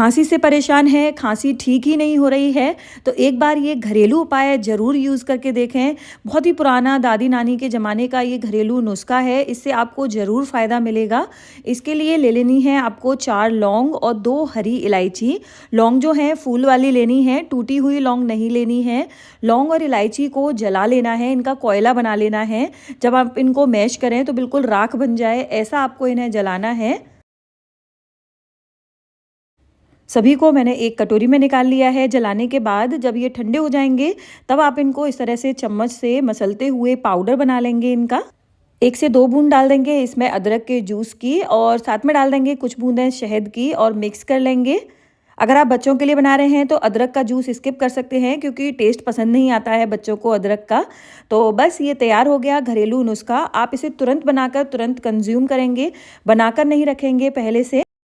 खांसी से परेशान हैं, खांसी ठीक ही नहीं हो रही है, तो एक बार ये घरेलू उपाय ज़रूर यूज़ करके देखें। बहुत ही पुराना दादी-नानी के ज़माने का ये घरेलू नुस्खा है, इससे आपको ज़रूर फ़ायदा मिलेगा। इसके लिए ले लेनी है आपको 4 लौंग और 2 हरी इलायची। लौंग जो है फूल वाली लेनी है, टूटी हुई लौंग नहीं लेनी है। लौंग और इलायची को जला लेना है, इनका कोयला बना लेना है। जब आप इनको मैश करें तो बिल्कुल राख बन जाए, ऐसा आपको इन्हें जलाना है। सभी को मैंने एक कटोरी में निकाल लिया है। जलाने के बाद जब ये ठंडे हो जाएंगे तब आप इनको इस तरह से चम्मच से मसलते हुए पाउडर बना लेंगे इनका। 1 से 2 बूंद डाल देंगे इसमें अदरक के जूस की और साथ में डाल देंगे कुछ बूंदें शहद की और मिक्स कर लेंगे। अगर आप बच्चों के लिए बना रहे हैं तो अदरक का जूस स्किप कर सकते हैं क्योंकि टेस्ट पसंद नहीं आता है बच्चों को अदरक का। तो बस ये तैयार हो गया घरेलू नुस्खा। आप इसे तुरंत बनाकर तुरंत कंज्यूम करेंगे, बनाकर नहीं रखेंगे पहले से।